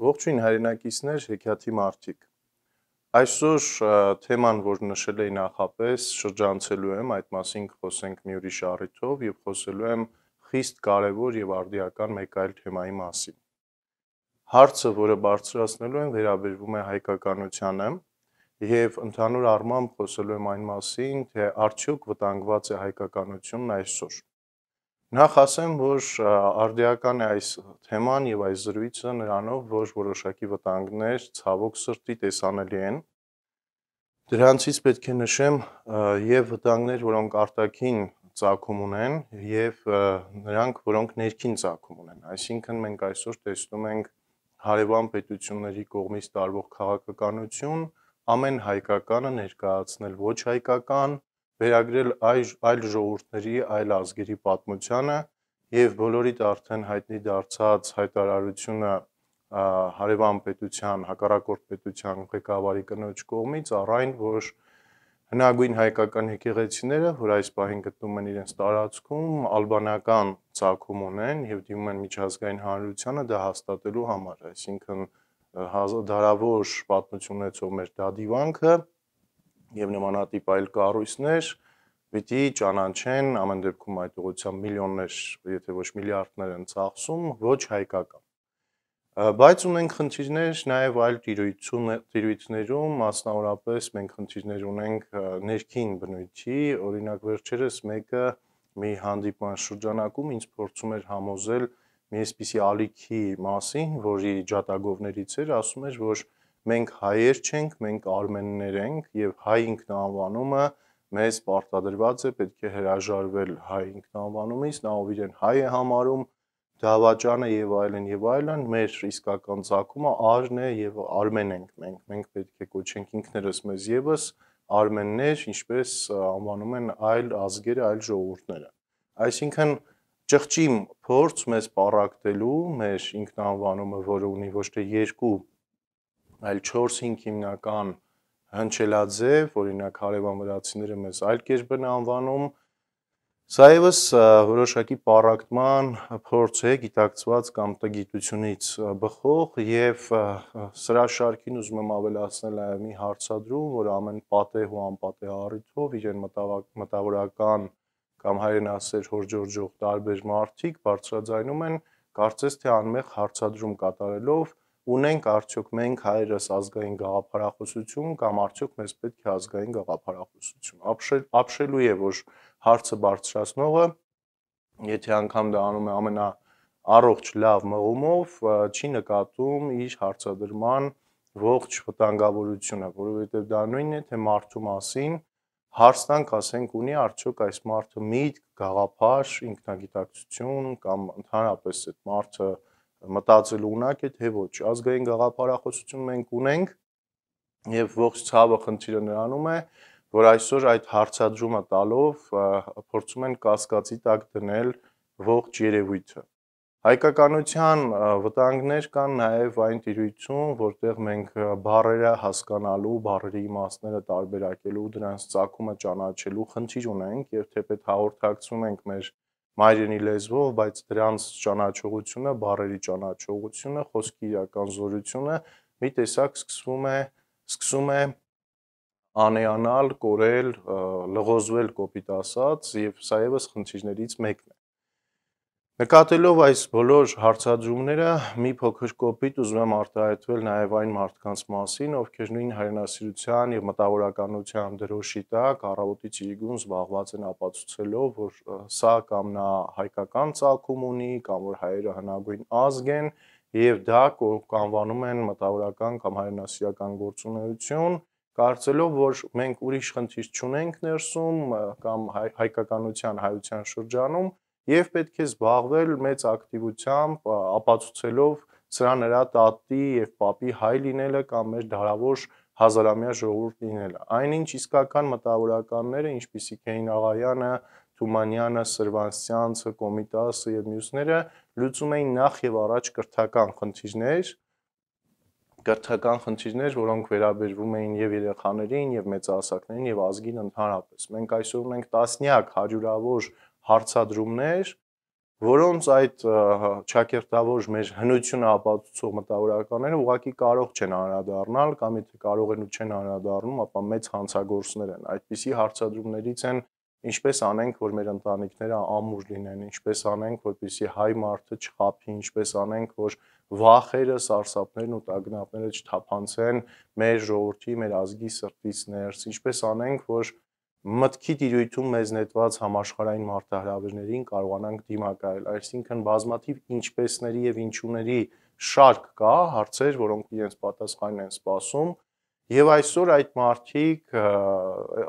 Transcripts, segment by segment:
Ողջույն հայրենակիցներ, հեքիաթի մարդիկ։ Այսօր թեման, որ նշել էի նախապես, շրջանցելու եմ, այդ մասին կխոսենք մի ուրիշ առիթով եւ խոսելու եմ խիստ կարևոր եւ արդիական մեկ այլ թեմայի մասին։ Հարցը, որը բարձրացնելու եմ, վերաբերվում է հայկականությանը եւ ընդհանուր առմամբ խոսելու եմ այն մասին, թե արդյոք վտանգված է հայկականությունն այսօր։ Նախ ասեմ, որ արդիական է այս թեման եւ այս զրույցը նրանով, որ որոշակի վտանգներ ցավոք սրտի տեսանելի են։ Դրանցից պետք է նշեմ եւ վտանգներ, որոնք արտաքին ծագում ունեն, եւ նրանք, որոնք ներքին ծագում ունեն։ Այսինքն մենք այսօր տեսնում ենք հարևան պետությունների կողմից տարվող քաղաքականություն, ամեն հայկականը ներկայացնել ոչ հայկական, վերագրել այլ ժողովուրդների, այլ ազգերի պատմությանը եւ բոլորիդ արդեն հայտնի դարձած հայտարարությունը հարևան պետության, հակառակորդ պետության ղեկավարի կնոջ կողմից առ այն, որ հնագույն հայկական եկեղեցիները, որ այս պահին գտնվում են իրենց տարածքում, ալբանական ծագում ունեն եւ դիմում են միջազգային հանրությանը դա հաստատելու համար, այսինքն դարավոր պատմություն ունեցող մեր դադիվանքը եւ նմանատիպ այլ կառույցներ պիտի ճանաչեն ամեն դեպքում այդ ուղղությամբ միլիոններ, եթե ոչ միլիարդներ են ծախսում, ոչ հայկական։ Բայց ունենք խնդիրներ նաեւ այլ տիրույթներում, մասնավորապես մենք խնդիրներ ունենք ներքին բնույթի, օրինակ վերջերս մեկը մի հանդիպման շրջանակում ինձ փորձում էր համոզել մի այսպիսի ալիքի մասին, որի ջատագովներից էր, ասում էր, որ մենք հայեր չենք, մենք արմեններ ենք եւ հայ ինքնանվանումը մեզ պարտադրված է, պետք է հրաժարվել հայ ինքնանվանումից, նա ով իրեն հայ է համարում, դավաճանը եւ այլն, մեր իսկական ծագումը արն է եւ արմեն ենք մենք պետք է կոչենք ինքներս մեզ եւս արմեններ, ինչպես անվանում են այլ ազգերը, այլ ժողովուրդները։ Այսինքն ճղճի փորձ մեզ պառակտելու մեր ինքնանվանումը, որը ունի ոչ թե 2, այլ 4-5 հիմնական հնչելաձև, օրինակ հարևան վրացիները մեզ այլ կերպ են անվանում, սա եւս որոշակի պառակտման փորձ է գիտակցված կամ տգիտությունից բխող եւ սրա շարքին ուզում եմ ավելացնել նաեւ մի հարցադրում, որ ամեն պատեհ ու անպատեհ առիթով իրեն մտավորական կամ հայրենասեր հորժորջող տարբեր մարդիկ բարձրաձայնում են կարծես թե անմեղ հարցադրում կատարելով ունենք արդյոք մենք հայերս ազգային գաղափարախոսություն կամ արդյոք մեզ պետք է ազգային գաղափարախոսություն։ Ապշելու է, որ հարցը բարձրացնողը, եթե անգամ դա անում է ամենաառողջ լավ մղումով, չի նկատում իր հարցադրման ողջ վտանգավորությունը, որովհետև դա նույնն է, թե մարդու մասին հարց տանք, ասենք ունի արդյոք այս մարդը միտք, գաղափար, ինքնագիտակցություն կամ ընդհանրապես այդ մարդը մտածելու ունակ է, թե ոչ, ազգային գաղափարախոսություն մենք ունենք եւ ողջ ցավը խնդիրը նրանում է, որ այսօր այդ հարցադրումը տալով փորձում են կասկածի տակ դնել ողջ երևույթը։ Հայկականության վտանգներ կան նաեւ այն տիրույթում, որտեղ մենք բառերը հասկանալու, բառերի իմաստները տարբերակելու, դրանց ծագումը ճանաչելու խնդիր ունենք եւ թեպետ հաղորդակցում ենք մեր մայրենի լեզվով, բայց դրանց ճանաչողությունը, բառերի ճանաչողությունը, խոսքի իրական զորությունը մի տեսակ սկսում է անեանալ, կորել, լղոզվել կոպիտ ասած եւ սա եւս խնդիրներից մեկն է։ Նկատելով այս բոլոր հարցադրումները, մի փոքր կոպիտ ուզում եմ արտահայտվել նաեւ այն մարդկանց մասին, ովքեր նույն հայրենասիրության եւ մտավորականության դրոշի տակ առավոտից իրիկուն զբաղված են ապացուցելով, որ սա կամ նա հայկական ծագում ունի, կամ որ հայերը հնագույն ազգ են եւ դա կանվանում են մտավորական կամ հայրենասիրական գործունեություն, կարծելով, որ մենք ուրիշ խնդիր չունենք ներսում կամ հայկականության հայության շրջանում եւ պետք է զբաղվել մեծ ակտիվությամբ ապացուցելով սրա նրա տատի եւ պապի հայ լինելը կամ մեր դարավոր հազարամյա ժողովուրդ լինելը։ Այնինչ իսկական մտավորականները, ինչպիսիք էին Աղայանը, Թումանյանը, Սրվանսյանցը, Կոմիտասը եւ մյուսները, լուծում էին նախ եւ առաջ կրթական խնդիրներ, որոնք վերաբերվում էին եւ երեխաներին, եւ մեծահասակներին, եւ ազգին ընդհանրապես։ Մենք այսօր ունենք տասնյակ հարյուրավոր հարցադրումներ, որոնց այդ ճակերտավոր մեր հնությունը ապացուցող մտավորականները ուղղակի կարող չեն անդրադառնալ կամ եթե կարող են ու չեն անդրադառնում, ապա մեծ հանցագործներ են։ Այդպիսի հարցադրումներից են ինչպես անենք, որ մեր ընտանիքները ամուր լինեն, ինչպես անենք, որպեսզի հայ մարդը չխաբի, ինչպես անենք, որ վախերը, սարսափներն ու տագնապները չթափանցեն մեր ժողովրդի, մեր ազգի սրտից ներս, ինչպես անենք, որ մտքի տիրույթում մեզ նետված համաշխարհային մարտահրավերներին կարողանանք դիմակայել, այսինքն բազմաթիվ ինչպեսների եւ ինչուների շարք կա, հարցեր, որոնք իրենց պատասխանն են սպասում, եւ այսօր այդ մարդիկ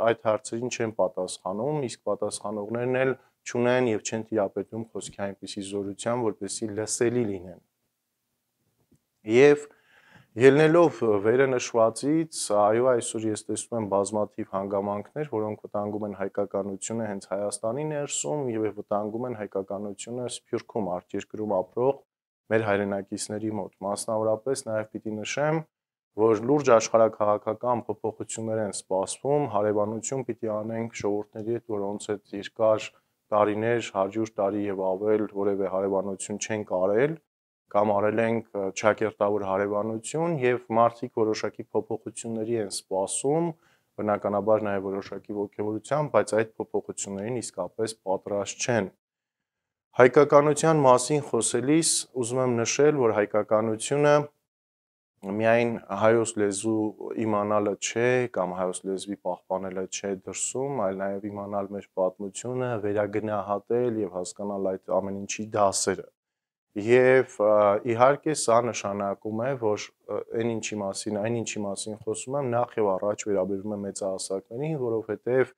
այդ հարցերին չեն պատասխանում, իսկ պատասխանողներն էլ չունեն եւ չեն տիրապետում խոսքի այնպիսի զորության, որպեսզի լսելի լինեն։ Եվ ելնելով վերը նշվածից, այո, այսօր ես տեսնում եմ բազմաթիվ հանգամանքներ, որոնք վտանգում են հայկականությունը հենց Հայաստանի ներսում եւ վտանգում են հայկականությունը Սփյուռքում, արտերկրում ապրող մեր հայրենակիցների մոտ։ Մասնավորապես նաեւ պիտի նշեմ, որ լուրջ աշխարհակաղակական փոփոխություններ են սպասվում, հարևանություն պիտի անենք ժողովուրդների հետ, որոնց հետ երկար տարիներ, 100 տարի եւ ավել որևէ հարևանություն չեն կարել կամ արել ենք ճակերտավոր հարևանություն եւ մարդիկ որոշակի փոփոխությունների են սպասում, բնականաբար նաեւ որոշակի ողջավորությամբ, բայց այդ փոփոխություններին իսկապես պատրաստ չեն։ Հայկականության մասին խոսելիս ուզում եմ նշել, որ հայկականությունը միայն հայոց լեզու իմանալը չէ կամ հայոց լեզվի պահպանելը չէ դրսում, այլ նաեւ իմանալ մեր պատմությունը, վերագնահատել եւ հասկանալ այդ ամեն ինչի դասերը։ Եվ իհարկե սա նշանակում է, որ այն ինչի մասին խոսում եմ, նախ եւ առաջ վերաբերում է մեծահասակներին, որովհետեւ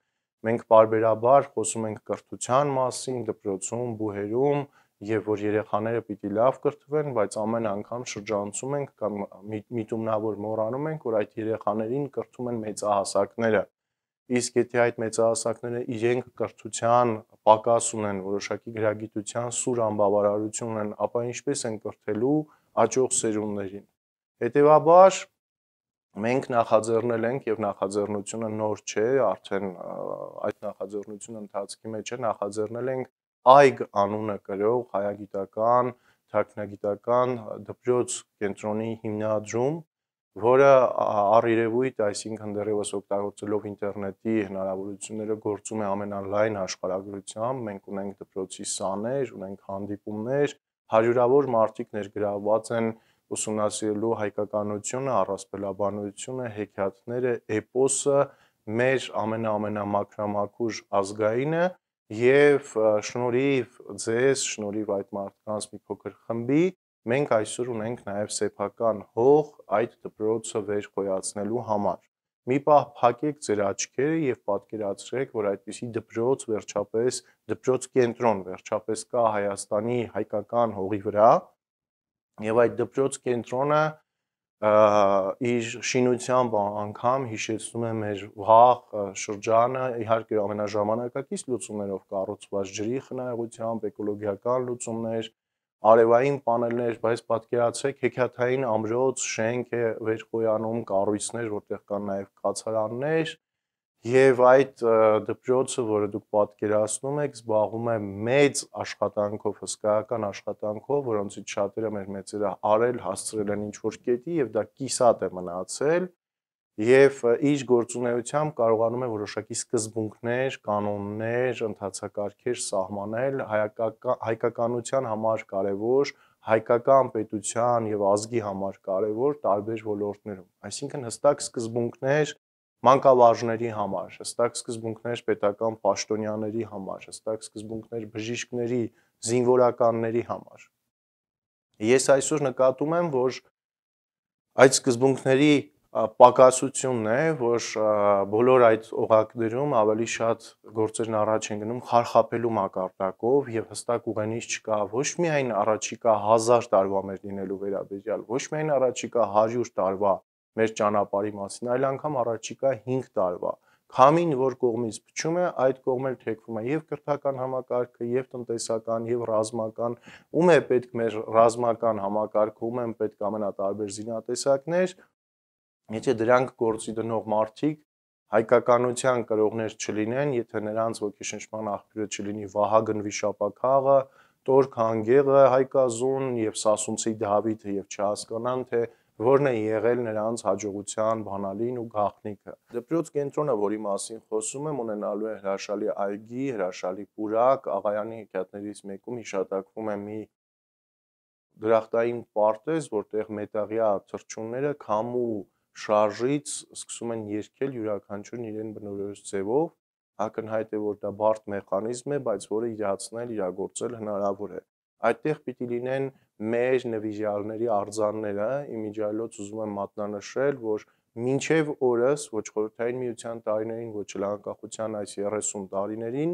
մենք պարբերաբար խոսում ենք կրթության մասին, դպրոցում, բուհերում, եւ որ երեխաները պիտի լավ կրթվեն, բայց ամեն անգամ շրջանցում ենք կամ միտումնավոր մոռանում ենք, որ այդ երեխաներին կրթում են մեծահասակները։ Իսկ եթե այդ մեծահասակները իրենք կրթության պակաս ունեն, որոշակի գրագիտության սուր անբավարարություն ունեն, ապա ինչպես են կրթելու աճող սերունդներին։ Հետևաբար մենք նախաձեռնել ենք եւ նախաձեռնությունը նոր չէ, արդեն այդ նախաձեռնությունը ընթացքի մեջ է, նախաձեռնել ենք AIG անունը կրող հայագիտական, թարգնագիտական դպրոց կենտրոնի հիմնադրում, որը առերևույթ, այսինքն դեռևս օգտագործելով ինտերնետի հնարավորությունները գործում է ամենալայն աշխարհագրությամբ, մենք ունենք դպրոցի սաներ, ունենք հանդիպումներ, հարյուրավոր մարդիկ ներգրավված են ուսումնասիրելու հայկականությունը, առասպելաբանությունը, հեքիաթները, էպոսը, մեր ամենամաքրամաքուր ազգայինը եւ շնորհիվ ձեզ, շնորհիվ այդ մարդկանց մի փոքր խմբի, մենք այսօր ունենք նաեւ սեփական հող այդ դպրոցը վեր խոյացնելու համար։ Մի պահ փակեք ձեր աչքերը եւ պատկերացրեք, որ այդպիսի դպրոց վերջապես, դպրոց կենտրոն վերջապես կա Հայաստանի հայկական հողի վրա, եւ այդ դպրոց կենտրոնը իր շինությամբ անգամ հիշեցնում է մեր վաղ շրջանը, իհարկե ամենաժամանակակից լուծումներով կառուցված ջրի խնայողությամբ, էկոլոգիական լուծումներ, արևային պանելներ, բայց պատկերացրեք հեքիաթային ամրոց, շենք է վեր խոյանում, կառույցներ, որտեղ կան նաեւ կացարաններ, եւ այդ դպրոցը, որը դուք պատկերացնում եք, զբաղվում է մեծ աշխատանքով, հսկայական աշխատանքով, որոնցից շատերը մեր մեծերը արել, հասցրել են ինչ-որ կետի եւ դա կիսատ է մնացել եւ իր գործունեությամբ կարողանում է որոշակի սկզբունքներ, կանոններ, ընթացակարգեր սահմանել հայկականության համար կարեւոր, հայկական պետության եւ ազգի համար կարեւոր տարբեր ոլորտներում, այսինքն հստակ սկզբունքներ մանկավարժների համար, հստակ սկզբունքներ պետական պաշտոնյաների համար, հստակ սկզբունքներ բժիշկների, զինվորականների համար։ Ես այսօր նկատում եմ, որ այդ սկզբունքների պակասությունն է, որ բոլոր այդ օղակներում ավելի շատ գործերն առաջ են գնում խարխափելու մակարդակով եւ հստակ ուղենիշ չկա ոչ միայն առաջիկա 1000 տարվա մեր լինելու վերաբերյալ, ոչ միայն առաջիկա 100 տարվա մեր ճանապարհի մասին, այլ անգամ առաջիկա 5 տարվա։ Քամին որ կողմից փչում է, այդ կողմ էլ թեքվում է եւ կրթական համակարգը, եւ տնտեսական, եւ ռազմական, ում է պետք մեր ռազմական համակարգը, ում են պետք ամենատարբեր զինատեսակներ, եթե դրանք գործի դնող մարդիկ հայկականության կրողներ չլինեն, եթե նրանց ոգեշնչման աղբյուրը չլինի Վահագն Վիշապաքաղը, Տոր Քանգեղը, Հայկազուն եւ Սասունցի Դավիթը եւ չհասկանան թե որն է եղել նրանց հաջողության բանալին ու գաղտնիքը։ Դպրոց կենտրոնը, որի մասին խոսում եմ, ունենալու է հրաշալի այգի, հրաշալի պուրակ, Աղայանի հեքիաթներից մեկում հիշատակվում է մի դրախտային պարտեզ, որտեղ մետաղյա թռչունները քամու շարժից սկսում են երգել յուրաքանչյուրն իրեն բնորոշ ձևով, ակնհայտ է, որ դա բարդ մեխանիզմ է, բայց որը իրացնել, իրագործել հնարավոր է։ Այդտեղ պիտի լինեն մեր նվիրյալների արձանները, իմիջիայլոց ուզում եմ մատնանշել, որ մինչև օրս ոչ խորհրդային միության տարիներին, ոչ էլ անկախության այս 30 տարիներին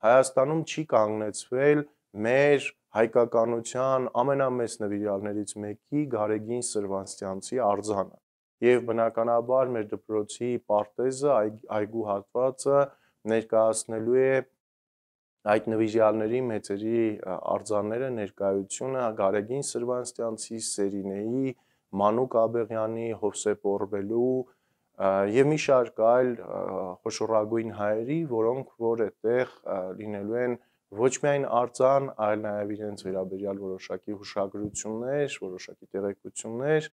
Հայաստանում չի կանգնեցվել մեր հայկականության ամենամեծ նվիրյալներից մեկի Գարեգին Սրվանստյանցի արձանը։ Եվ բնականաբար մեր դպրոցի պարտեզը, այգու հատվածը ներկայացնելու է այդ նվիրյալների մեծերի արձանները, ներկայությունը Գարեգին Սրվանստյանցի, Սերինեի, Մանուկ Աբեղյանի, Հովսեփ Օրբելու եւ մի շարք այլ խոշորագույն հայերի, որոնք որ այդտեղ լինելու են ոչ միայն արձան, այլ նաեւ իրենց վերաբերյալ որոշակի հուշագրություններ, որոշակի տեղեկություններ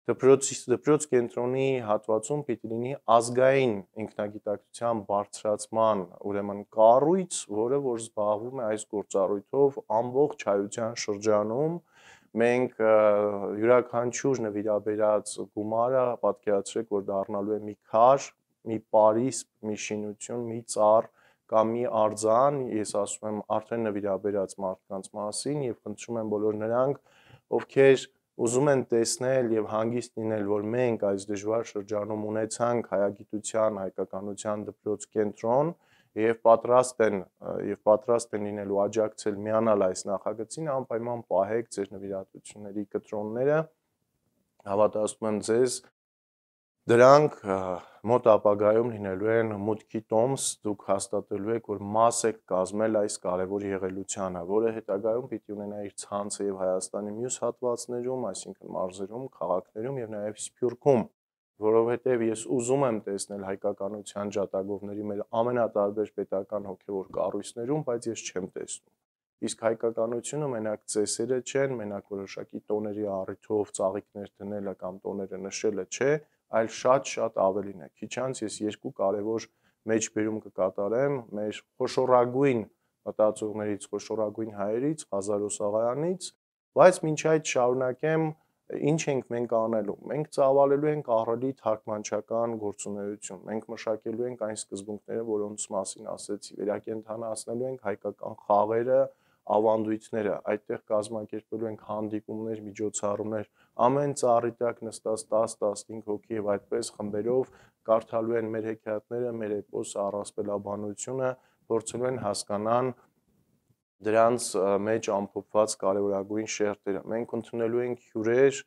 դպրոց կենտրոնի հատվածում պիտի լինի ազգային ինքնագիտակցության բարձրացման ուրեմն կառույց, որը որ զբաղվում է այս գործառույթով ամբողջ հայության շրջանում։ Մենք յուրաքանչյուր նվիրաբերած գումարը պատկերացրեք, որ դառնալու է մի քար, մի պարիսպ, մի շինություն, մի ծառ կամ մի արձան, ես ասում եմ արդեն նվիրաբերած մարդկանց մասին եւ խնդրում եմ բոլոր նրանք, ովքեր ուզում են տեսնել եւ հանգիստ լինել, որ մենք այս դժվար շրջանում ունեցանք հայագիտության, հայկականության դպրոց կենտրոն եւ պատրաստ են լինելու աջակցել միանալ այս նախագծին, անպայման պահեք ձեր նվիրատվությունների կտրոնները, հավատացնում եմ ձեզ, դրանք մոտ ապագայում լինելու են մուտքի տոմս, դուք հաստատելու եք, որ մաս եք կազմել այս կարևոր եղելությանը, որը հետագայում պիտի ունենա իր ցանցը եւ Հայաստանի մյուս հատվածներում, այսինքն մարզերում, քաղաքներում եւ նաեւ Սփյուռքում, որովհետեւ ես ուզում եմ տեսնել հայկականության ջատագովների մեր ամենատարբեր պետական հոգեվոր կառույցներում, բայց ես չեմ տեսնում։ Իսկ հայկականությունը մենակ ծեսերը չեն, մենակ որոշակի տոների առիթով ծաղիկներ դնելը կամ տոները նշելը չէ, այլ շատ ավելին է։ Քիչ անց ես երկու կարևոր մեջբերում կկատարեմ մեր խոշորագույն մտածողներից, խոշորագույն հայերից, Ղազարոս Աղայանից, բայց մինչ այդ շարունակեմ, ինչ ենք մենք անելու։ Մենք ծավալելու ենք ահռելի թարգմանչական գործունեություն։ Մենք մշակելու ենք այն սկզբունքները, որոնց մասին ասեցի, վերակենդանացնելու ենք հայկական խաղերը, ավանդույթները, այդտեղ կազմակերպելու ենք հանդիպումներ, միջոցառումներ, ամեն ծառի տակ նստած 10-15 հոգի եւ այդպես խմբերով կարդալու են մեր հեքիաթները, մեր էպոսը, առասպելաբանությունը, փորձելու են հասկանան դրանց մեջ ամփոփված կարևորագույն շերտերը։ Մենք ընդունելու ենք հյուրեր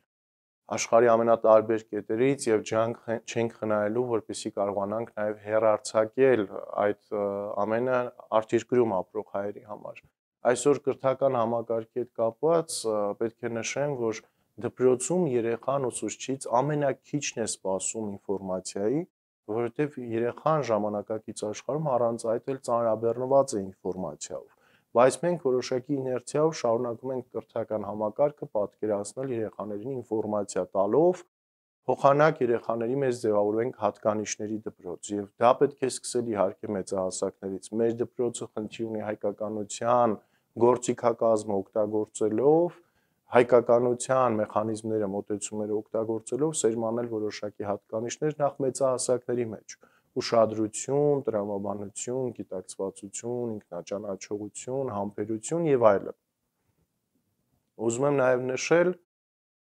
աշխարհի ամենատարբեր կետերից եւ չենք խնայելու, որպեսզի կարողանանք նաեւ հեռարձակել այդ ամենը արտերկրում ապրող հայերի համար։ Այսօր կրթական համակարգի հետ կապված պետք է նշեմ, որ դպրոցում երեխան ուսուցչից ամենակիչն է սպասում ինֆորմացիայի, որովհետև երեխան ժամանակակից աշխարհում առանց այդ էլ ծանրաբեռնված է ինֆորմացիայով, բայց մենք որոշակի իներցիայով շարունակում ենք կրթական համակարգը պատկերացնել երեխաներին ինֆորմացիա տալով, փոխանակ երեխաների մեջ ձևավորենք հատկանիշների դպրոց, եւ դա պետք է սկսել իհարկե մեծահասակներից։ Մեր դպրոցը խնդիր ունի հայկականության գործիքակազմը օգտագործելով, հայկականության մեխանիզմները, մոտեցումները օգտագործելով սերմանել որոշակի հատկանիշներ նախ մեծահասակների մեջ՝ ուշադրություն, տրամաբանություն, գիտակցվածություն, ինքնաճանաչողություն, համբերություն եւ այլն։ Ուզում եմ նաեւ նշել,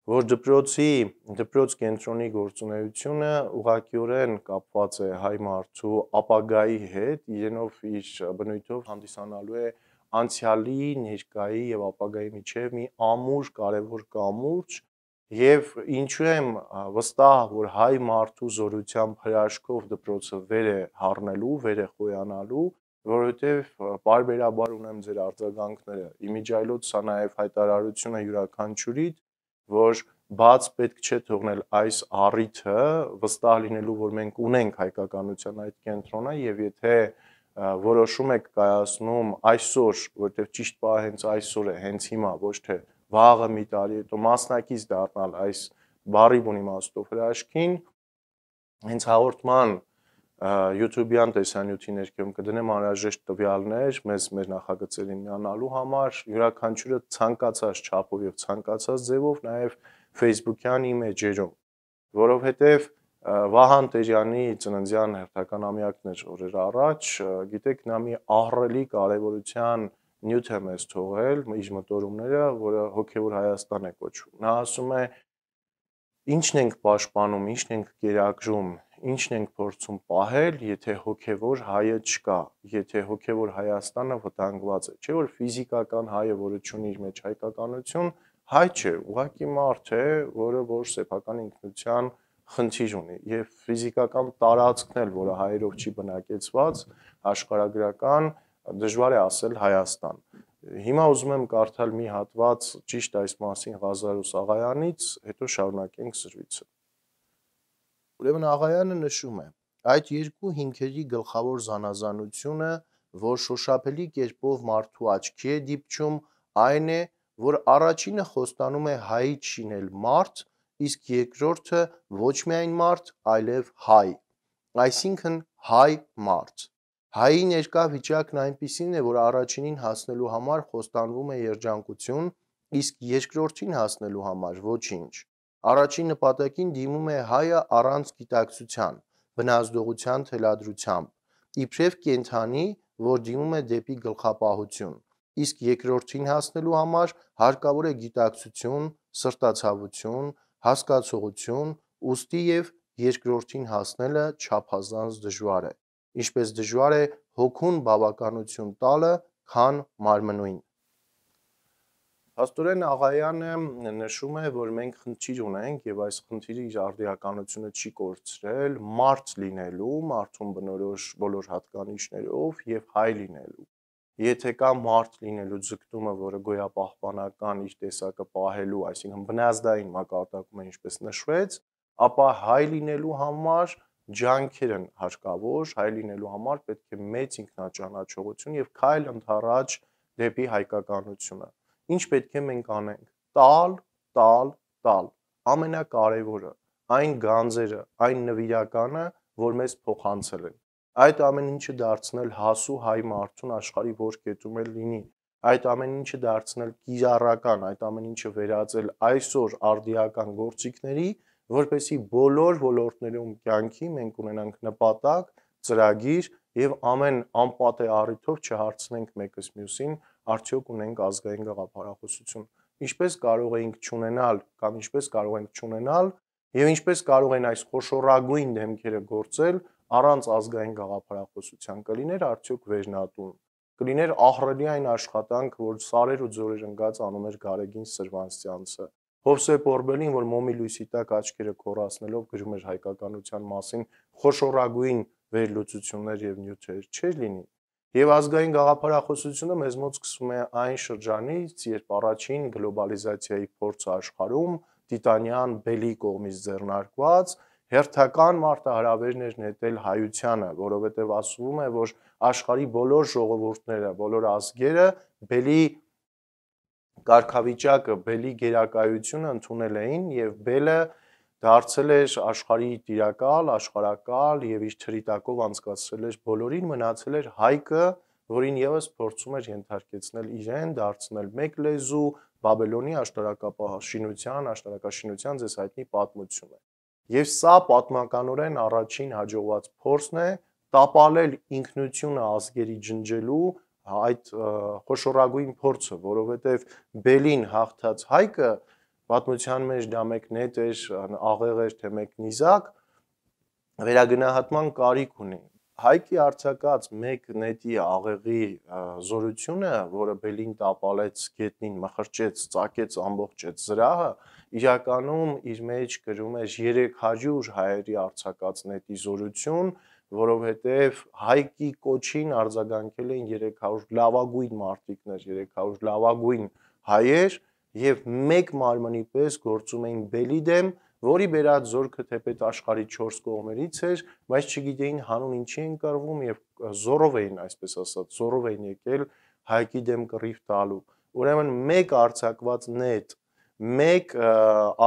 որ դպրոց կենտրոնի գործունեությունը ուղղակիորեն կապված է հայ մարդու ապագայի հետ, իրենով իր բնույթով հանդիսանալու է անցյալի, ներկայի եւ ապագայի միջև մի ամուր կարևոր կամուրջ եւ ինչու եմ վստահ, որ հայ մարդու զորությամբ հրաշքով դպրոցը վեր է հառնելու, վեր է խոյանալու, որովհետեւ բարբերաբար ունեմ ձեր արձագանքները։ Իմիջիայլոց սա նաեւ հայտարարությունը յուրաքանչյուրիդ, որ բաց պետք չէ թողնել այս առիթը, վստահ լինելու, որ մենք ունենք հայկականության այդ կենտրոնը եւ եթե որոշում եք կայացնում այսօր, որտեղ ճիշտ բանը հենց այսօր է, հենց հիմա, ոչ թե վաղը մի տարի հետո մասնակից դառնալ այս բառի բուն իմաստով հրաշքին, հենց հաղորդման YouTube-յան տեսանյութի ներքևում կդնեմ անհրաժեշտ տվյալներ մեր նախագծերին միանալու համար, յուրաքանչյուրը ցանկացած չափով եւ ցանկացած ձևով, նաեւ Facebook-յան իմ էջերում, որովհետեւ Վահան Տերյանի ծննդյան հերթական ամյակն էր օրեր առաջ, գիտեք, նա մի ահռելի կարևորության նյութ է մեզ թողել, իր մտորումները, որը հոգևոր Հայաստան է կոչվում։ Նա ասում է. ինչն ենք պաշտպանում, ինչն ենք կերակրում, ինչն ենք փորձում պահել, եթե հոգևոր հայը չկա, եթե հոգևոր Հայաստանը վտանգված է, չէ՞ որ ֆիզիկական հայը, որը ունի իր մեջ հայկականություն, հայ չէ, ուղղակի մարդ է, որը որ սեփական ինքնության խնդիր ունի, եւ ֆիզիկական տարածքն էլ, որը հայերով չի բնակեցված, աշխարհագրական, դժվար է ասել Հայաստան։ Հիմա ուզում եմ կարդալ մի հատված ճիշտ այս մասին Ղազարոս Աղայանից, հետո շարունակենք զրույցը։ Ուրեմն Աղայանը նշում է. այդ երկու հիմքերի գլխավոր զանազանությունը, որ շոշափելի կերպով մարդու աչքի է դիպչում, այն է, որ առաջինը խոստանում է հայից շինել մարդ, իսկ երկրորդը ոչ միայն մարդ, այլև հայ, այսինքն հայ մարդ։ Հայի ներկա վիճակն այնպիսին է, որ առաջինին հասնելու համար խոստանվում է երջանկություն, իսկ երկրորդին հասնելու համար ոչինչ։ Առաջին նպատակին դիմում է հայը առանց գիտակցության, բնազդողության թելադրությամբ, իբրև կենդանի, որ դիմում է դեպի գլխապահություն, իսկ երկրորդին հասնելու համար հարկավոր է գիտակցություն, սրտացավություն, հասկացողություն, ուստի և երկրորդին հասնելը չափազանց դժվար է, ինչպես դժվար է հոգուն բավականություն տալը, քան մարմնույն։ Փաստորեն Աղայանը նշում է, որ մենք խնդիր ունենք եւ այս խնդիրը իր արդիականությունը չի կորցրել մարդ լինելու, մարդուն բնորոշ բոլոր հատկանիշներով եւ հայ լինելու։ Եթե կա մարդ լինելու ձգտումը, որը գոյապահպանական իր տեսակը պահելու, այսինքն բնազդային մակարդակում է, ինչպես նշվեց, ապա հայ լինելու համար ջանքեր են հարկավոր, հայ լինելու համար պետք է մեծ ինքնաճանաչողություն եւ քայլ ընդառաջ դեպի հայկականությունը։ Ինչ պետք է մենք անենք։ Տալ, ամենակարևորը, այն գանձերը, այն նվիրականը, որ մեզ փոխանցել են։ Այդ ամեն ինչը դարձնել հասու հայ մարդուն աշխարհի որ կետում էլ լինի, այդ ամեն ինչը դարձնել կիրառական, այդ ամեն ինչը վերածել այսօր արդիական գործիքների, որպեսզի բոլոր ոլորտներում կյանքի մենք ունենանք նպատակ, ծրագիր եւ ամեն անպատե առիթով չհարցնենք մեկս մյուսին, արդյոք ունենք ազգային գաղափարախոսություն, ինչպես կարող ենք չունենալ կամ ինչպես կարող ենք չունենալ եւ ինչպես կարող են այս խոշորագույն դեմքերը գործել առանց ազգային գաղափարախոսության, կլիներ արդյոք վերնատուն, կլիներ ահռելի այն աշխատանք, որ սարեր ու ձորեր ընկած անում էր Գարեգին Սրվանսյանցը, Հովսեփ Օրբելին, որ մոմի լույսի տակ աչքերը քորացնելով գրում էր հայկականության մասին խոշորագույն վերլուծություններ եւ նյութեր, չէր լինի։ Եվ ազգային գաղափարախոսությունը մեզ մոտ սկսվում է այն շրջանից, երբ առաջին գլոբալիզացիայի փորձը աշխարհում տիտանյան բելի կողմից ձեռնարկված հերթական մարտահրավերն էր նետել հայությանը, որովհետև ասվում է, որ աշխարհի բոլոր ժողովուրդները, բոլոր ազգերը բելի կարգավիճակը, բելի գերակայությունը ընդունել էին եւ բելը դարձել էր աշխարհի տիրակալ, աշխարհակալ եւ իր թրիտակով անցկացրել էր բոլորին, մնացել էր հայկը, որին եւս փորձում էր ենթարկեցնել իրեն, դարձնել մեկ լեզու, Բաբելոնի աշտարակաշինության ձեզ հայտնի պատմությունը։ Եվ սա պատմականորեն առաջին հաջողված փորձն է տապալել ինքնությունը ազգերի ջնջելու այդ խոշորագույն փորձը, որովհետև բելին հաղթած հայկը պատմության մեջ դա մեկ նետ էր, աղեղ էր, թե մեկ նիզակ, վերագնահատման կարիք ունի։ Հայկի արձակած մեկ նետի աղեղի զորությունը, որը բելին տապալեց գետնին, մխրճեց, ծակեց ամբողջ այդ զրահը, իրականում իր մեջ կրում էր 300 հայերի արձակած նետի զորություն, որովհետև հայկի կոչին արձագանքել էին 300 լավագույն մարտիկներ, 300 լավագույն հայեր եւ մեկ մարմնի պես գործում էին բելի դեմ, որի բերած զորքը թեպետ աշխարհի 4 կողմերից էր, բայց չգիտեին հանուն ինչի են կռվում եւ զորով էին, այսպես ասած, զորով էին եկել հայկի դեմ կռիվ տալու։ Ուրեմն մեկ արձակված նետ, մեկ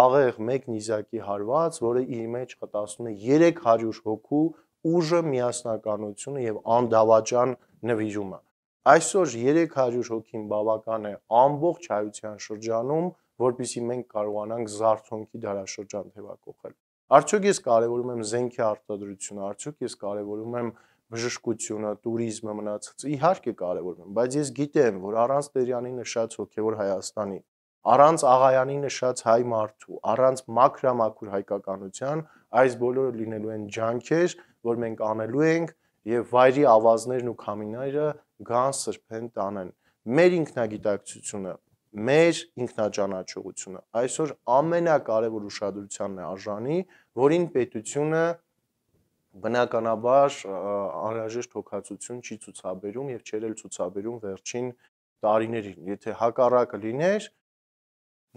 աղեղ, մեկ նիզակի հարված, որը իր մեջ խտացնում է 300 հոգու ուժը, միասնականությունը եւ անդավաճան նվիրումը։ Այսօր 300 հոգին բավական է ամբողջ հայության շրջանում, որպեսզի մենք կարողանանք զարթոնքի դարաշրջան թևակողել։ Արդյոք ես կարևորում եմ զենքի արտադրությունը, արդյոք ես կարևորում եմ բժշկությունը, туриզմը, մնացածը, իհարկե կարևորում եմ, բայց ես գիտեմ, որ առանց Տերյանի նշած հոգևոր Հայաստանի, առանց Աղայանի նշած հայ մարդու, առանց մաքրամաքուր հայկականության, այս բոլորը լինելու են ջանքեր, որ մենք անելու ենք եւ վայրի ավազներն ու քամիները գան սրբեն տանեն։ Մեր ինքնագիտակցությունը, մեր ինքնաճանաչողությունը այսօր ամենակարևոր ուշադրությանն է արժանի, որին պետությունը բնականաբար անհրաժեշտ հոգացություն չի ցուցաբերում եւ չէր էլ ցուցաբերում վերջին տարիներին։ Եթե հակառակը լիներ,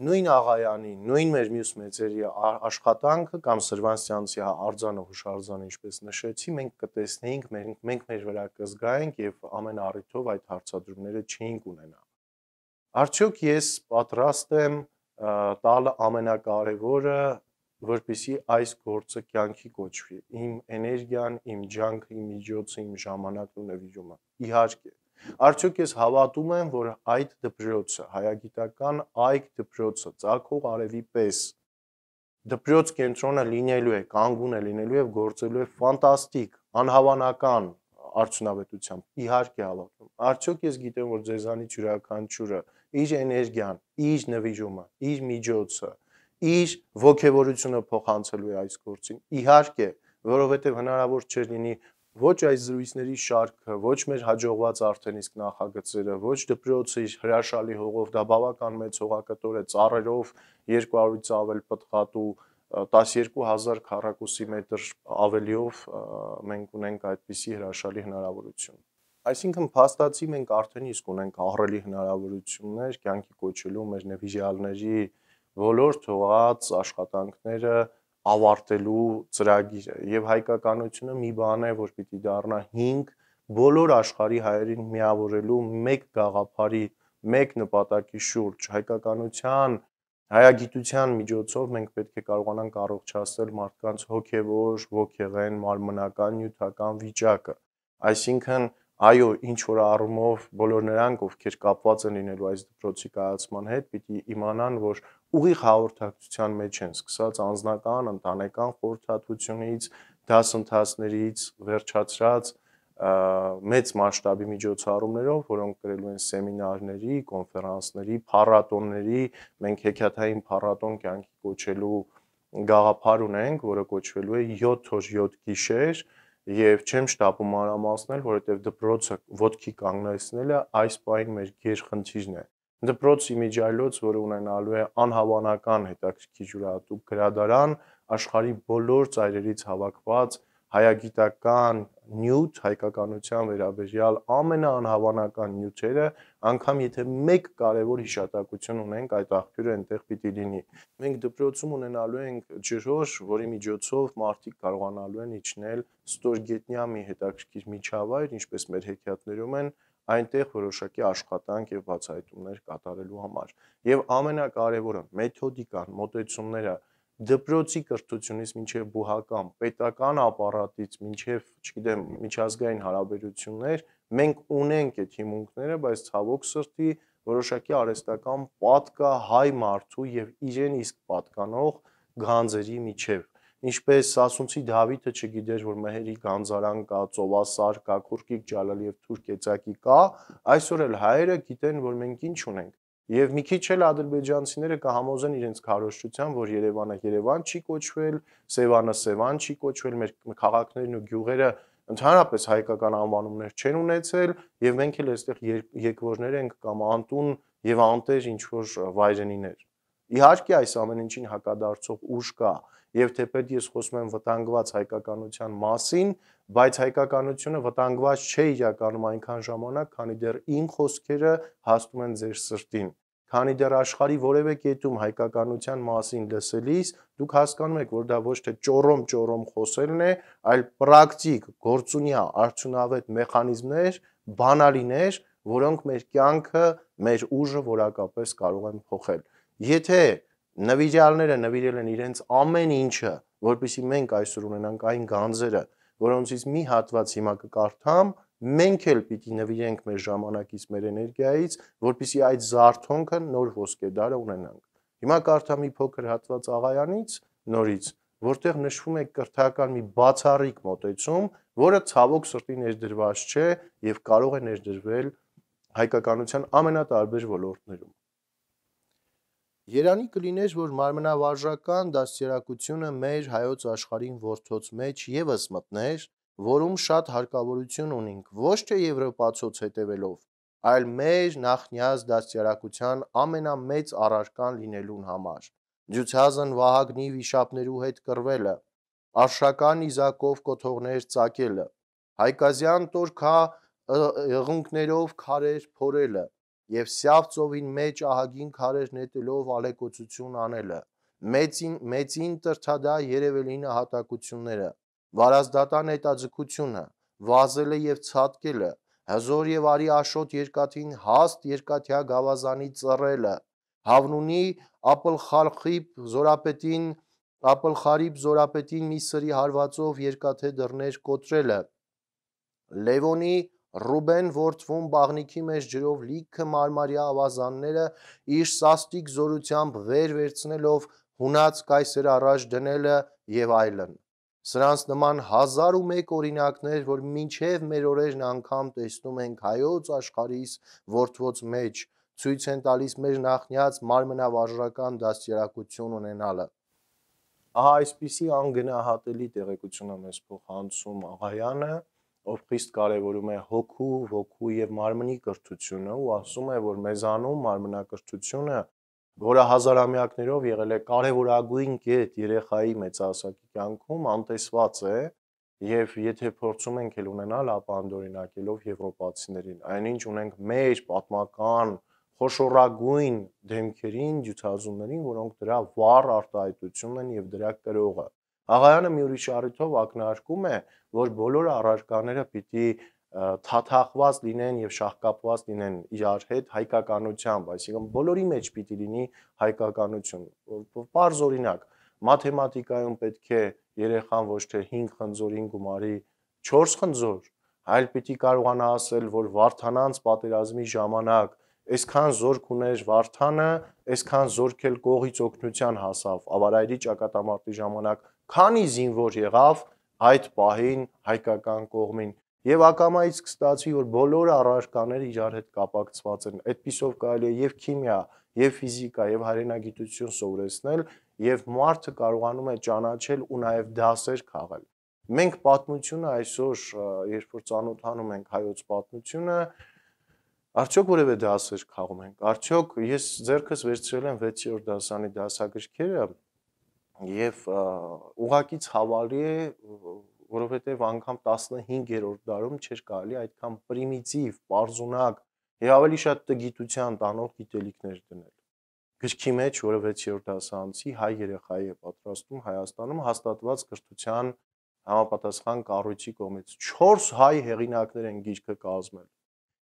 նույն Աղայանի, նույն մեր մյուս մեծերի աշխատանքը կամ Սրվանսյանցի արձանը հուշարձանը, ինչպես նշեցի, մենք կտեսնեինք, մենք մեր վրա կզգայինք եւ ամեն առիթով այդ հարցադրումները չէինք ունենա։ Արդյոք ես պատրաստ եմ տալ ամենակարևորը, որպեսզի այս գործը կյանքի կոչվի, իմ էներգիան, իմ ջանքը, իմ միջոցը, իմ ժամանակն ու նվիրումը։ Իհարկե, արդյոք ես հավատում եմ, որ այդ դպրոցը, հայագիտական այդ դպրոցը, ծագող արևի պես դպրոց կենտրոնը լինելու է, կանգուն է լինելու եւ գործելու է ֆանտաստիկ, անհավանական արդյունավետությամբ։ Իհարկե հավատում։ Արդյոք ես գիտեմ, որ ձեզանից յուրաքանչյուրը իր էներգիան, իր նվիրումը, իր միջոցը, իր ոգևորությունը փոխանցելու է այս գործին։ Իհարկե, որովհետև հնարավոր չէ լինի ոչ այս զրույցների շարքը, ոչ մեր հաջողված արդեն իսկ նախագծերը, ոչ դպրոցը իր հրաշալի հողով, դա բավական մեծ հողակտոր է, ծառերով 200-ից ավել պտղատու 12000 քառակուսի մետր ավելիով մենք ունենք այդպիսի հրաշալի հնարավորություն։ Այսինքն փաստացի մենք արդեն իսկ ունենք ահռելի հնարավորություններ կյանքի կոչելու մեր նվիրյալների բոլոր թողած աշխատանքները ավարտելու ծրագիրը եւ հայկականությունը մի բան է, որ պիտի դառնա հիմք բոլոր աշխարհի հայերին միավորելու մեկ գաղափարի, մեկ նպատակի շուրջ հայկականության, հայագիտության միջոցով մենք պետք է կարողանանք առողջացնել մարդկանց հոգեվոր, ոգեղեն, մարմնական, նյութական վիճակը։ Այսինքն այո, ինչ որ առումով բոլոր նրանք, ովքեր կապված են լինելու այս դպրոցի կայացման հետ, պիտի իմանան, որ ուղիղ հաղորդակցության մեջ են, սկսած անձնական, ընտանեկան խորհրդատվությունից, դասընթացներից, վերջացրած մեծ մասշտաբի միջոցառումներով, որոնք կրելու են սեմինարների, կոնֆերանսների, փառատոնների, մենք հեքիաթային փառատոն կյանքի կոչելու գաղափար ունենք, որը կոչվելու է 7 օր 7 գիշեր, եւ չեմ շտապում մանրամասնել, որովհետեւ դպրոցը ոտքի կանգնեցնելը այս պահին մեր գերխնդիրն է։ Դպրոց իմիջիայլոց, որը ունենալու է անհավանական հետաքրքիր յուրահատուկ գրադարան, աշխարհի բոլոր ծայրերից հավաքված հայագիտական նյութ, հայկականության վերաբերյալ ամենաանհավանական նյութերը, անգամ եթե մեկ կարևոր հիշատակություն ունենք, այդ աղբյուրը այնտեղ պիտի լինի։ Մենք դպրոցում ունենալու ենք ջրհոր, որի միջոցով մարդիկ կարողանալու են իջնել ստորգետնյա մի հետաքրքիր միջավայր, ինչպես մեր հեքիաթներում են, այնտեղ որոշակի աշխատանք եւ բացահայտումներ կատարելու համար։ Եվ ամենակարևորը մեթոդիկան, մոտեցումները դպրոցի կրթությունից մինչև բուհական, պետական ապարատից մինչև, չգիտեմ, միջազգային հարաբերություններ, մենք ունենք այդ հիմունքները, բայց ցավոք սրտի որոշակի արհեստական պատ կա հայ մարդու եւ իրեն իսկ պատկանող գանձերի միջև։ Ինչպես Սասունցի Դավիթը չգիտեր, որ Մեհերի գանձարան կա, ծովասար կա, Քուրկիկ Ջալալիև թուրք էծակի կա, այսօր էլ հայերը գիտեն, որ մենք ինչ ունենք։ Եվ մի քիչ էլ ադրբեջանցիները կհամոզեն իրենց քարոզչությամբ, որ Երևանը Երևան չի կոչվել, Սևանը Սևան չի կոչվել, մեր քաղաքներն ու գյուղերը ընդհանրապես հայկական անվանումներ չեն ունեցել, եւ մենք էլ այստեղ եկվորներ ենք կամ անտուն եւ անտեր ինչ որ վայրենիներ։ Իհարկե այս ամեն ինչին հակադարձող ուժ կա, եւ թեպետ ես խոսում եմ վտանգված հայկականության մասին, բայց հայկականությունը վտանգված չէ իրականում այնքան ժամանակ, քանի դեռ իմ խոսքերը հասնում են ձեր սրտին, քանի դեռ աշխարհի որևէ կետում հայկականության մասին լսելիս դուք հասկանում եք, որ դա ոչ թե ճոռոմ խոսելն է, այլ պրակտիկ, գործունյա, արդյունավետ մեխանիզմներ, բանալիներ, որոնք մեր կյանքը, մեր ուժը որակապես կարող են փոխել։ Եթե նվիրյալները նվիրել են իրենց ամեն ինչը, որպեսզի մենք այսօր ունենանք այն գանձերը, որոնցից մի հատված հիմա կկարդամ, մենք էլ պիտի նվիրենք մեր ժամանակից, մեր էներգիայից, որպեսզի այդ զարթոնքը նոր ոսկեդարը ունենանք։ Հիմա կարդամ մի փոքր հատված Աղայանից, նորից, որտեղ նշվում է կրթական մի բացառիկ մոտեցում, որը ցավոք սրտի ներդրված չէ եւ կարող է ներդրվել հայկականության ամենատարբեր ոլորտներում։ Երանի կլիներ, որ մարմնավարժական դաստիարակությունը մեր հայոց աշխարհին որդոց մեջ եւս մտներ, որում շատ հարկավորություն ունենք, ոչ թե եվրոպացոց հետևելով, այլ մեր նախնյաց դաստիարակության ամենամեծ առարկան լինելուն համար։ Ջութազն Վահագնի վիշապներու հետ կռվելը, Արշական Իզակով կոթողներ ծակելը, Հայկազյան Տորքա ըղունկներով քարեր փորելը եւ Սյավ ծովին մեջ ահագին քարեր նետելով ալեկոծություն անելը, մեծին տրթադա երևելին հատակությունները, վարազդատան հետաձգությունը, վազելը եւ ցատկելը, հզոր եւ արի աշոտ երկաթին հաստ երկաթյա գավազանի ծռելը, Հավնունի ապլխարիբ զորապետին մի սրի հարվածով երկաթե դռներ կոտրելը, Լևոնի Ռուբեն որդվում բաղնիքի մեջ ջրով լիքը մարմարյա ավազանները իր սաստիկ զորությամբ վեր վերցնելով հունած կայսեր առաջ դնելը եւ այլն։ Սրանց նման 1001 օրինակներ, որ մինչև մեր օրերն անգամ տեսնում ենք հայոց աշխարհիս որդվոց մեջ, ցույց են տալիս մեր նախնյաց մարմնավարժական դաստիարակություն ունենալը։ Ահա այսպիսի անգնահատելի տեղեկություն է մեզ փոխանցում Աղայանը, ով խիստ կարևորում է հոգու, ոգու եւ մարմնի կրթությունը ու ասում է, որ մեզանում մարմնակրթությունը, որը հազարամյակներով եղել է կարևորագույն կետ երեխայի մեծահասակի կյանքում, անտեսված է եւ եթե փորձում ենք էլ ունենալ, ապա անդօրինակելով եվրոպացիներին, այնինչ ունենք մեր պատմական խոշորագույն դեմքերին, ջութազուններին, որոնք դրա վառ արտահայտությունն են եւ դրա կրողը։ Աղայանը մի ուրիշ առիթով ակնարկում է, որ բոլոր առարկաները պիտի թաթախված լինեն եւ շահկապված լինեն իրար հետ հայկականությամբ, այսինքն բոլորի մեջ պիտի լինի հայկականություն։ Պարզ օրինակ, մաթեմատիկայում պետք է երեխան ոչ թե 5 խնձորին գումարի 4 խնձոր, այլ պիտի կարողանա ասել, որ Վարդանանց պատերազմի ժամանակ այսքան զորք ուներ Վարդանը, այսքան զորք էլ կողից օգնության հասավ Ավարայրի ճակատամարտի ժամանակ, քանի զինվոր եղավ այդ պահին հայկական կողմին եւ ակամայից կստացվի, որ բոլոր առարկաները իրար հետ կապակցված են։ Այդպիսով կարելի է եւ քիմիա, եւ ֆիզիկա, եւ հայրենագիտություն սովորեցնել եւ մարդը կարողանում է ճանաչել ու նաեւ դասեր քաղել։ Մենք պատմությունը այսօր, երբ որ ծանոթանում ենք հայոց պատմությունը, արդյոք որևէ դասեր քաղում ենք։ Արդյոք ես ձեռքս վերցրել եմ 6-րդ դասանի դասագրքերը եւ ուղղակի ցավալի է, որովհետեւ անգամ 15-րդ դարում չէր կարելի այդքան պրիմիտիվ, պարզունակ եւ ավելի շատ տգիտության տանող գիտելիքներ դնել։ Գրքի մեջ, որը 6-րդ դասարանցի հայ երեխայի է պատրաստում Հայաստանում հաստատված կրթության համապատասխան կառույցի կողմից 4 հայ հեղինակներ են գիրքը կազմել։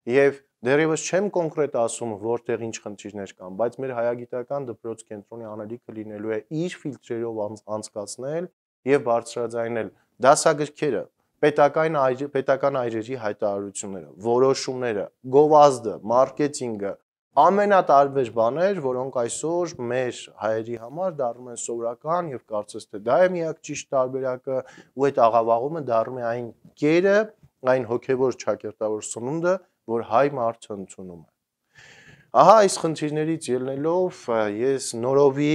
Եվ դեռևս չեմ կոնկրետ ասում, որտեղ ինչ խնդիրներ կան, բայց մեր հայագիտական դպրոց կենտրոնի անելիքը լինելու է իր ֆիլտրերով անցկացնել եւ բարձրաձայնել դասագրքերը, պետական այրերի հայտարարությունները, որոշումները, գովազդը, մարքեթինգը, ամենատարբեր բաներ, որոնք այսօր մեր հայերի համար դառնում են սովորական եւ կարծես թե դա է միակ ճիշտ տարբերակը ու այդ աղավաղումը դառնում է այն կերը, այն հոգեվոր ճակերտավոր սնունդը, որ հայ մարդը ընդունում է։ Ահա այս խնդիրներից ելնելով ես նորովի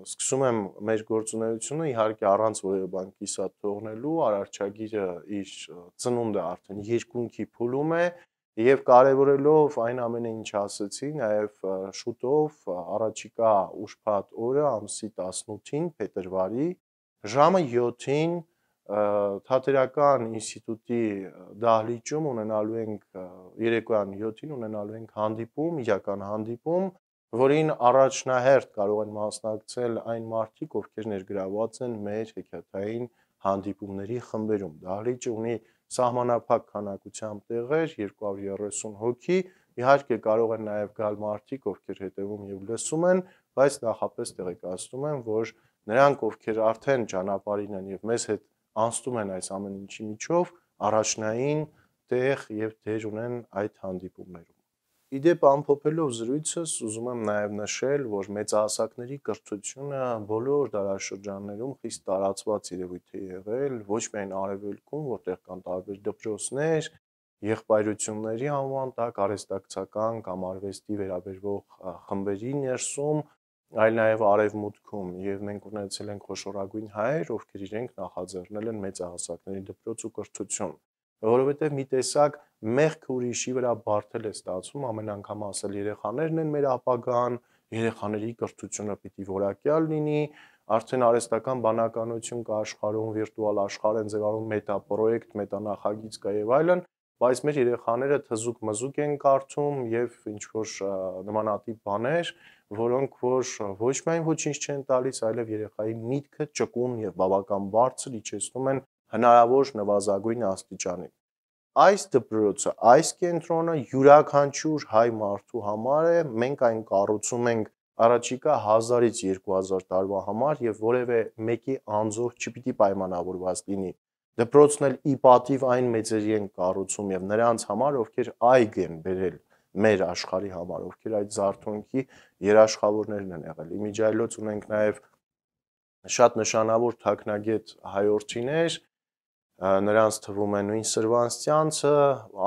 սկսում եմ մեր գործունեությունը, իհարկե առանց որևէ բան կիսատ թողնելու, արարչագիրը իր ծնունդը արդեն երկունքի փուլում է եւ կարեւորելով այն ամենը, ինչ ասեցի, նաեւ շուտով առաջիկա ուրբաթ օրը ամսի 18-ին փետրվարի ժամը 7-ին Թատերական ինստիտուտի դահլիճում ունենալու ենք երեկոյան 7-ին ունենալու ենք հանդիպում, իրական հանդիպում, որին առաջնահերթ կարող են մասնակցել այն մարդիկ, ովքեր ներգրաված են մեր հեքիաթային հանդիպումների խմբերում։ Դահլիճը ունի սահմանափակ քանակությամբ տեղեր, 230 հոգի, իհարկե կարող են նաև գալ մարդիկ, ովքեր հետևում եւ լսում են, բայց նախապես տեղեկացնում եմ, որ նրանք, ովքեր արդեն ճանապարհին են եւ մեզ հետ անցնում են այս ամեն ինչի միջով, առաջնային տեղ եւ դեր ունեն այդ հանդիպումներում։ Իդեպ ամփոփելով զրույցս ուզում եմ նաև նշել, որ մեծահասակների կրթությունը բոլոր դարաշրջաններում խիստ տարածված երևույթ է եղել, ոչ միայն Արևելքում, որտեղ կան տարբեր դպրոցներ, եղբայրությունների անվան տակ արհեստակցական կամ արվեստի վերաբերվող խմբերի ներսում, այլ նաև Արևմուտքում, եւ մենք ունեցել ենք խոշորագույն հայեր, ովքեր իրենք նախաձեռնել են մեծահասակների դպրոց ու կրթություն, որովհետև մի տեսակ մեղքը ուրիշի վրա բարդել է ստացվում, ամեն անգամ ասել երեխաներն են մեր ապագան, երեխաների կրթությունը պիտի որակյալ լինի, արդեն արհեստական բանականություն կա աշխարհում, վիրտուալ աշխարհ են ձևավորում, մետապրոյեկտ, մետանախագիծ կա եւ այլն, բայց մեր երեխաները թզուկ-մզուկ են կարդում եւ ինչ որ նմանատիպ բաներ, որոնք որ ոչ միայն ոչինչ չեն տալիս, այլև երեխայի միտքը ճկուն եւ բավական բարձր իջեցնում են հնարավոր նվազագույն աստիճանի։ Այս դպրոցը, այս կենտրոնը յուրաքանչյուր հայ մարդու համար է, մենք այն կառուցում ենք առաջիկա 1000-ից 2000 տարվա համար եւ որևէ մեկի անձով չպիտի պայմանավորված լինի։ Դպրոցն էլ ի պատիվ այն մեծերի են կառուցում եւ նրանց համար, ովքեր այգ են բերել մեր աշխարհի համար, ովքեր այդ զարթոնքի երաշխավորներն են եղել։ Իմիջիայլոց ունենք նաեւ շատ նշանավոր թաքնագետ հայորդիներ, նրանց թվում է նույն Սրվանստյանցը,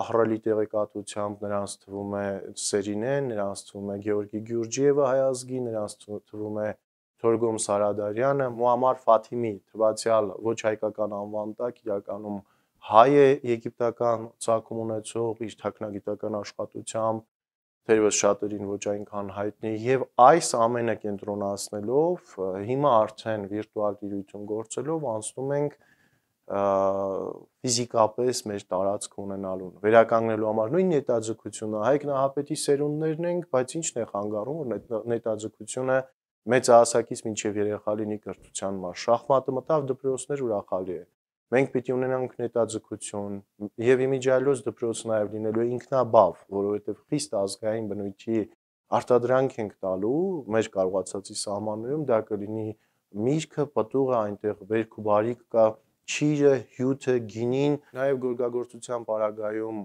ահռելի տեղեկատվությամբ նրանց թվում է Սերինեն, նրանց թվում է Գեորգի Գյուրջիևը հայազգի, նրանց թվում է Թորգոմ Սարադարյանը, Մուամմար Ֆաթիմի թվացյալ ոչ հայկական անվան տակ իրականում հայ է եգիպտական ծագում ունեցող իր թաքնագիտական աշխատությամբ, թերևս շատերին ոչ այնքան հայտնի, եւ այս ամենը կենտրոնացնելով հիմա արդեն վիրտուալ տիրույթում գործելով անցնում ենք ֆիզիկապես մեր տարածք ունենալուն, վերականգնելու համար նույն նետաձգությունը Հայկ Նահապետի սերունդներն ենք, բայց ի՞նչն է խանգարում, որ նետաձգությունը մեծահասակից մինչև երեխա լինի կրթության մաս, շախմատը մտավ դպրոցներ ուրախալի է, մենք պիտի ունենանք նետաձգություն եւ իմիջիայլոց դպրոցը նաեւ լինելու է ինքնաբավ, որովհետեւ խիստ ազգային բնույթի արտադրանք ենք տալու մեր կարողացածի սահմաններում, դա կլինի միրգը, պտուղը, այնտեղ վերք ու բարիք կա, չիրը, հյութը, գինին, նաև գորգագործության պարագայում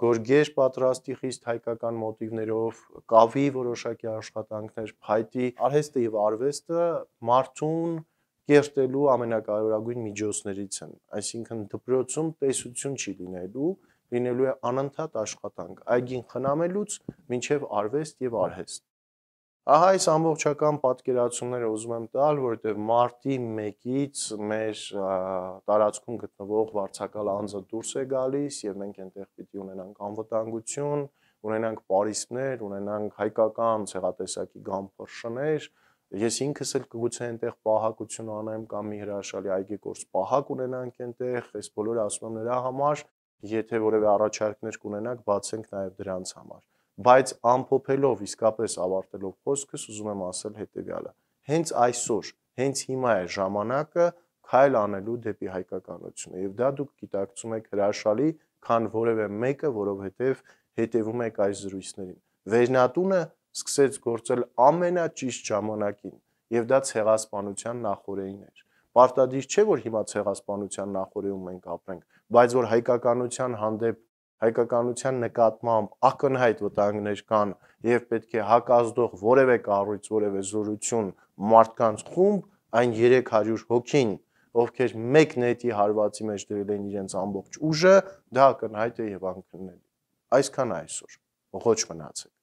գորգեր պատրաստի խիստ հայկական մոտիվներով, կավի որոշակի աշխատանքներ, փայտի, արհեստը եւ արվեստը մարդուն կերտելու ամենակարևորագույն միջոցներից են, այսինքն դպրոցում տեսություն չի լինելու է անընդհատ աշխատանք, այգին խնամելուց մինչև արվեստ եւ արհեստ։ Ահա այս ամբողջական պատկերացումները ուզում եմ տալ, որովհետև մարտի 1-ից մեր տարածքում գտնվող վարձակալ անձը դուրս է գալիս եւ մենք այնտեղ պիտի ունենանք անվտանգություն, ունենանք պարիսպներ, ունենանք հայկական ցեղատեսակի գամփրշներ, ես ինքս էլ կգուցե այնտեղ պահակություն անեմ կամ մի հրաշալի այգեկորս պահակ ունենանք այնտեղ, այս բոլորը ասում եմ նրա համար, եթե որևէ առաջարկներ կունենաք, բացենք նաեւ դրանց համար։ Բայց ամփոփելով իսկապես ավարտելով խոսքս ուզում եմ ասել հետեւյալը. հենց այսօր, հենց հիմա է ժամանակը քայլ անելու դեպի հայկականությունը եւ դա դուք գիտակցում եք հրաշալի, քան որևէ մեկը, որովհետեւ հետևում եք այս զրույցներին։ Վերնատունը սկսեց գործել ամենաճիշտ ժամանակին եւ դա ցեղասպանության նախօրեին էր։ Պարտադիր չէ, որ հիմա ցեղասպանության նախօրեում մենք ապրենք, բայց որ հայկականության հանդեպ հայկականության նկատմամբ ակնհայտ վտանգներ կան եւ պետք է հակազդող որևէ կառույց, որևէ զորություն, մարդկանց խումբ, այն 300 հոգին, ովքեր մեկ նետի հարվածի մեջ դրել են իրենց ամբողջ ուժը, դա ակնհայտ է եւ անքննելի։ Այսքան այսօր։ Ողջ մնացեք։